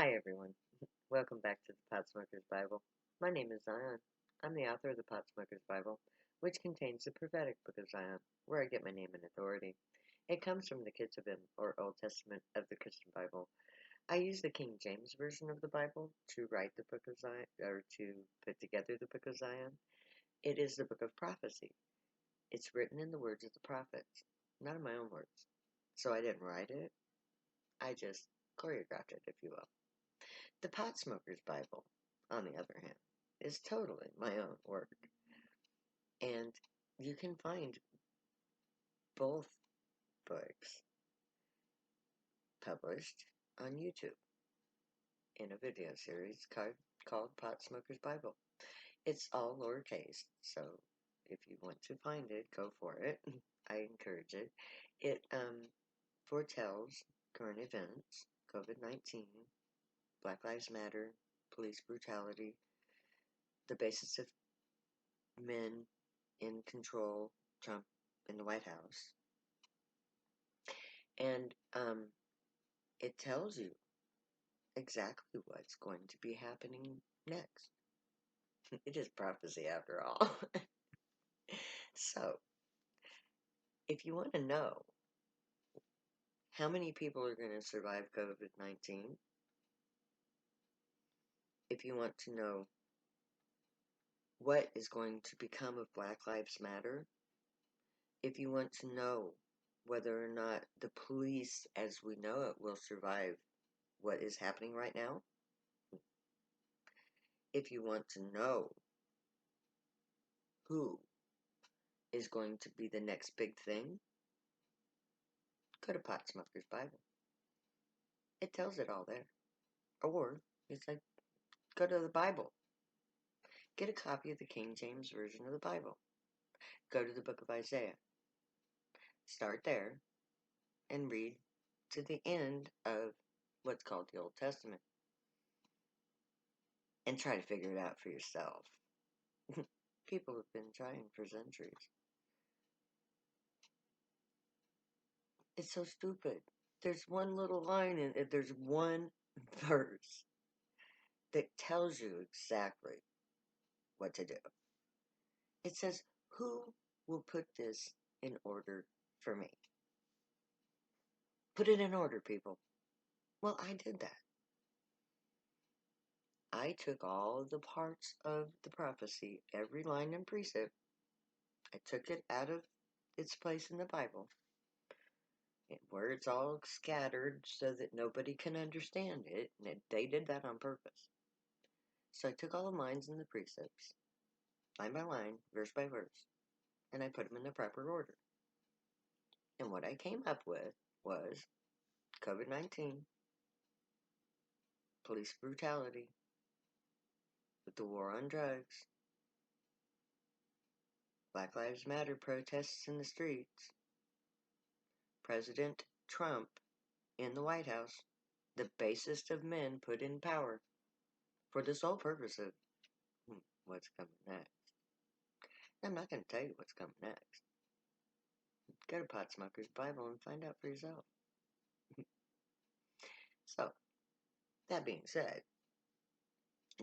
Hi everyone. Welcome back to the Potsmoker's Bible. My name is Zion. I'm the author of the Potsmoker's Bible, which contains the prophetic book of Zion, where I get my name and authority. It comes from the Ketuvim, or Old Testament of the Christian Bible. I use the King James Version of the Bible to write the book of Zion, or to put together the book of Zion. It is the book of prophecy. It's written in the words of the prophets, not in my own words. So I didn't write it. I just choreographed it, if you will. The Potsmoker's Bible, on the other hand, is totally my own work. And you can find both books published on YouTube in a video series called Potsmoker's Bible. It's all lowercase, so if you want to find it, go for it. I encourage it. It foretells current events, COVID-19, Black Lives Matter, police brutality, the basis of men in control, Trump in the White House. And it tells you exactly what's going to be happening next. It is prophecy after all. So, if you want to know how many people are going to survive COVID-19, if you want to know what is going to become of Black Lives Matter, if you want to know whether or not the police as we know it will survive what is happening right now, if you want to know who is going to be the next big thing, go to Potsmoker's Bible. It tells it all there. Or, it's like, go to the Bible. Get a copy of the King James Version of the Bible. Go to the book of Isaiah. Start there and read to the end of what's called the Old Testament. And try to figure it out for yourself. People have been trying for centuries. It's so stupid. There's one little line in it, there's one verse that tells you exactly what to do. It says, who will put this in order for me? Put it in order, people. Well, I did that. I took all the parts of the prophecy, every line and precept. I took it out of its place in the Bible, where it's all scattered so that nobody can understand it. And they did that on purpose. So I took all the lines and the precepts, line by line, verse by verse, and I put them in the proper order. And what I came up with was COVID-19, police brutality, with the war on drugs, Black Lives Matter protests in the streets, President Trump in the White House, the basest of men put in power for the sole purpose of what's coming next. I'm not going to tell you what's coming next. Go to Potsmoker's Bible and find out for yourself. So, that being said,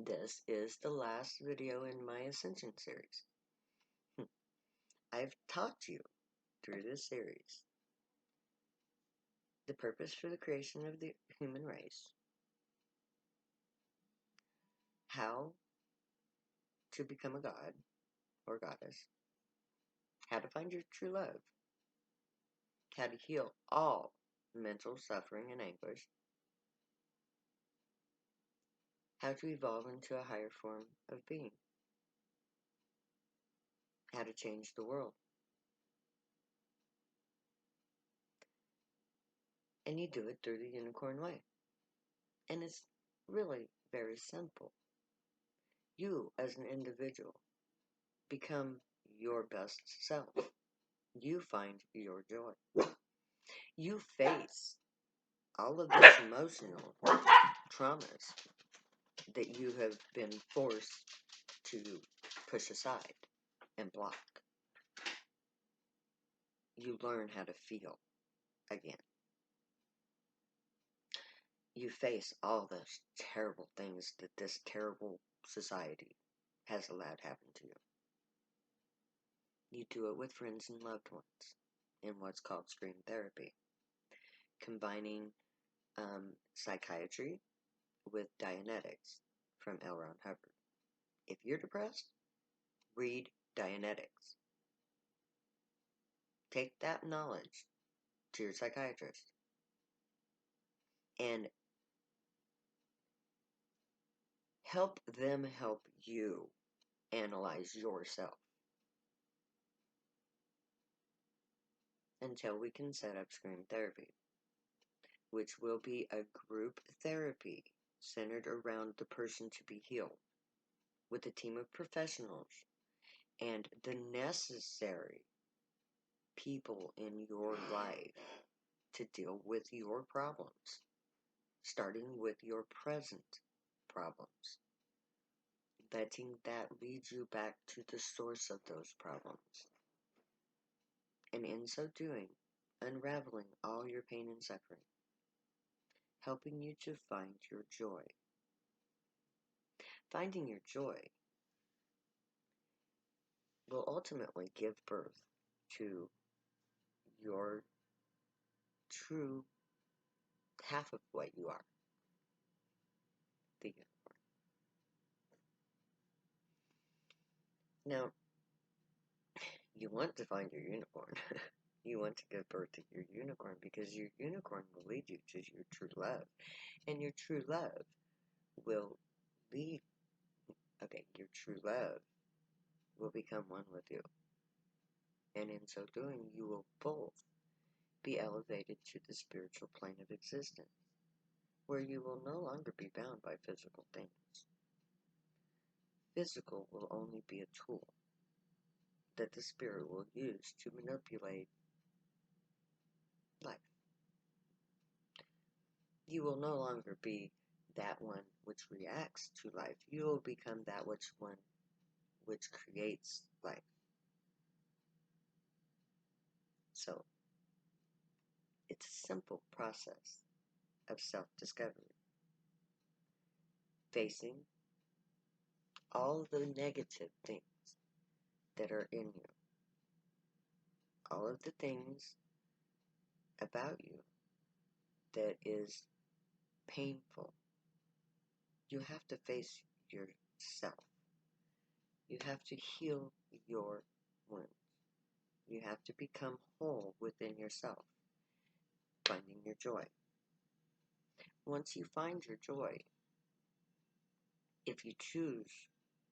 this is the last video in my Ascension series. I've taught you through this series the purpose for the creation of the human race, how to become a god or goddess, how to find your true love, how to heal all mental suffering and anguish, how to evolve into a higher form of being, how to change the world. And you do it through the unicorn way. And it's really very simple. You, as an individual, become your best self. You find your joy. You face all of these emotional traumas that you have been forced to push aside and block. You learn how to feel again. you face all those terrible things that this terrible society has allowed happen to you. You do it with friends and loved ones in what's called scream therapy, combining psychiatry with Dianetics from L. Ron Hubbard. If you're depressed, read Dianetics. Take that knowledge to your psychiatrist and help them help you analyze yourself until we can set up scream therapy, which will be a group therapy centered around the person to be healed with a team of professionals and the necessary people in your life to deal with your problems, starting with your present problems, letting that lead you back to the source of those problems, and in so doing, unraveling all your pain and suffering, helping you to find your joy. Finding your joy will ultimately give birth to your true half of what you are, the unicorn. Now, you want to find your unicorn. You want to give birth to your unicorn because your unicorn will lead you to your true love. And your true love will lead, your true love will become one with you. And in so doing, you will both be elevated to the spiritual plane of existence, where you will no longer be bound by physical things. Physical will only be a tool that the spirit will use to manipulate life. You will no longer be that one which reacts to life. You will become that one which creates life. So, it's a simple process of self-discovery, facing all the negative things that are in you, all of the things about you that is painful. You have to face yourself. You have to heal your wounds. You have to become whole within yourself, finding your joy. Once you find your joy, if you choose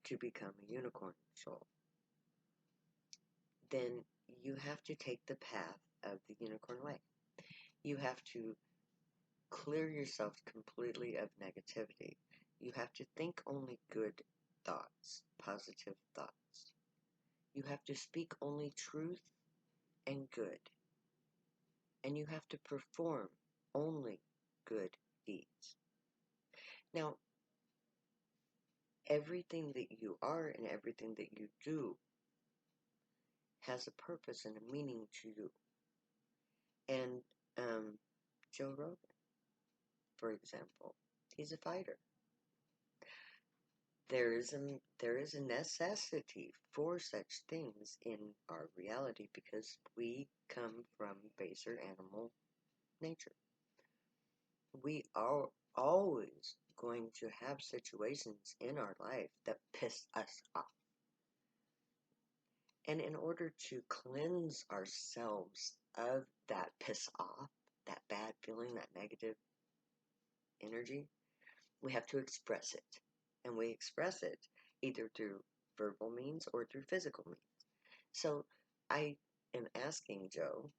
to become a unicorn soul, then you have to take the path of the unicorn way. You have to clear yourself completely of negativity. You have to think only good thoughts, positive thoughts. You have to speak only truth and good. And you have to perform only good deeds. Now, everything that you are and everything that you do has a purpose and a meaning to you. And Joe Rogan, for example, he's a fighter. There is a necessity for such things in our reality because we come from baser animal nature. We are always going to have situations in our life that piss us off. And in order to cleanse ourselves of that piss off, that bad feeling, that negative energy, we have to express it. And we express it either through verbal means or through physical means. So I am asking Joe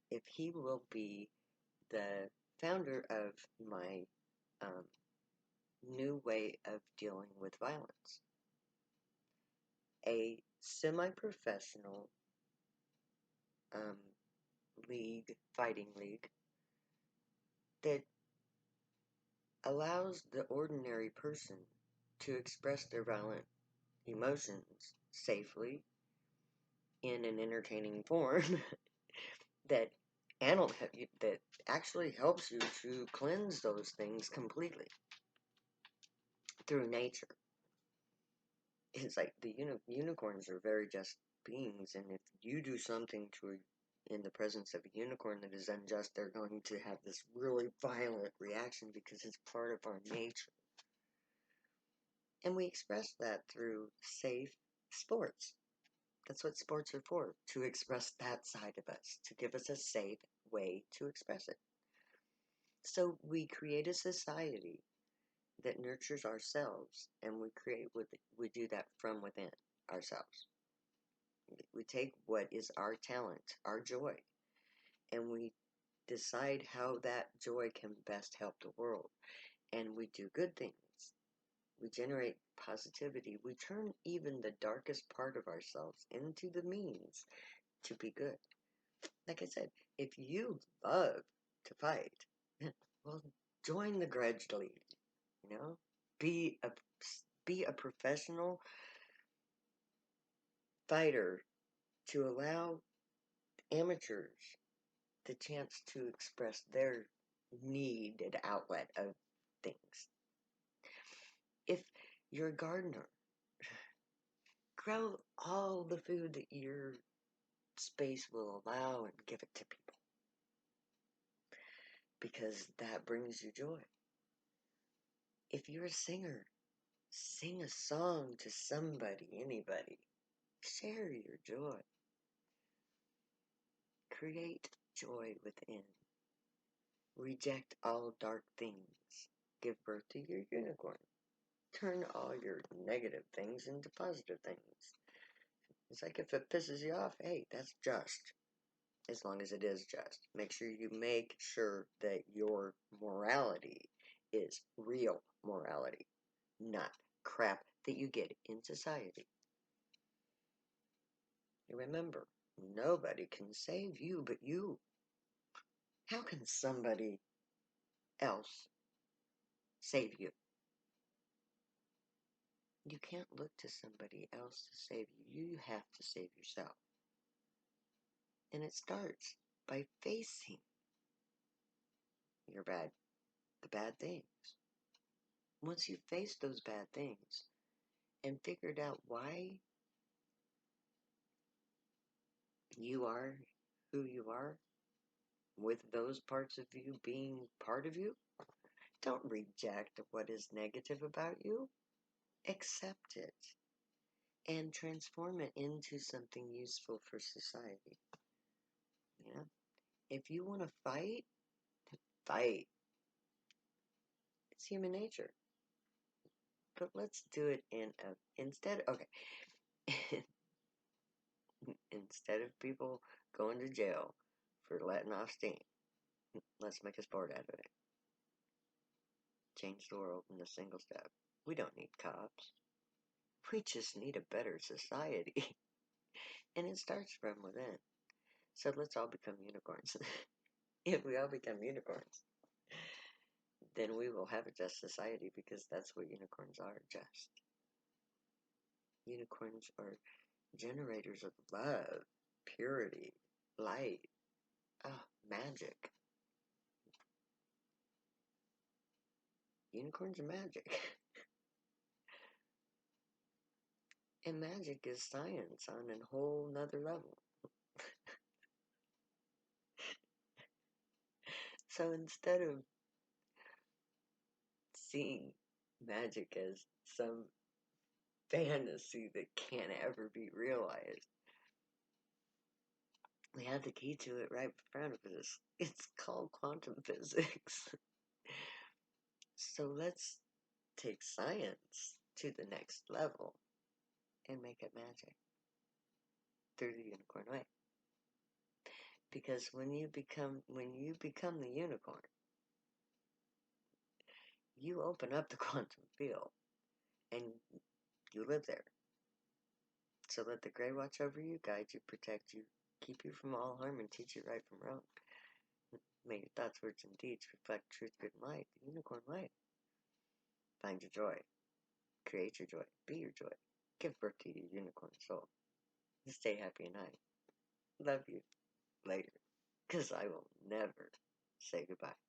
if he will be the founder of my new way of dealing with violence. A semi-professional fighting league that allows the ordinary person to express their violent emotions safely in an entertaining form that that actually helps you to cleanse those things completely through nature. It's like the unicorns are very just beings, and if you do something in the presence of a unicorn that is unjust, they're going to have this really violent reaction because it's part of our nature. And we express that through safe sports. That's what sports are for, to express that side of us, to give us a safe way to express it. So we create a society that nurtures ourselves, and we do that from within ourselves. We take what is our talent, our joy, and we decide how that joy can best help the world. And we do good things. We generate positivity. We turn even the darkest part of ourselves into the means to be good. Like I said, if you love to fight, well, join the Grudge League. You know, be a be a professional fighter to allow amateurs the chance to express their needed outlet of things. If you're a gardener, grow all the food that your space will allow and give it to people because that brings you joy. If you're a singer, sing a song to somebody, anybody. Share your joy. Create joy within. Reject all dark things. Give birth to your unicorn. Turn all your negative things into positive things. It's like if it pisses you off, hey, that's just. As long as it is just. Make sure that your morality is real morality, not crap that you get in society. Remember, nobody can save you but you. How can somebody else save you? You can't look to somebody else to save you. You have to save yourself. And it starts by facing the bad things. Once you face those bad things and figured out why you are who you are, with those parts of you being part of you, don't reject what is negative about you. Accept it and transform it into something useful for society. Yeah. If you want to fight, fight. It's human nature. But let's do it instead of people going to jail for letting off steam, let's make a sport out of it. Change the world in a single step. We don't need cops. We just need a better society. And it starts from within. So let's all become unicorns. If we all become unicorns, then we will have a just society because that's what unicorns are, just. Unicorns are generators of love, purity, light, magic. Unicorns are magic. And magic is science on a whole nother level. So instead of seeing magic as some fantasy that can't ever be realized, we have the key to it right in front of us. It's called quantum physics. So let's take science to the next level and make it magic through the unicorn way. Because when you become the unicorn, you open up the quantum field and you live there. So let the gray watch over you, guide you, protect you, keep you from all harm, and teach you right from wrong. May your thoughts, words, and deeds reflect truth, good, and light, the unicorn way. Find your joy. Create your joy. Be your joy. Give birth to your unicorn soul. Stay happy and I love you. Later. because I will never say goodbye.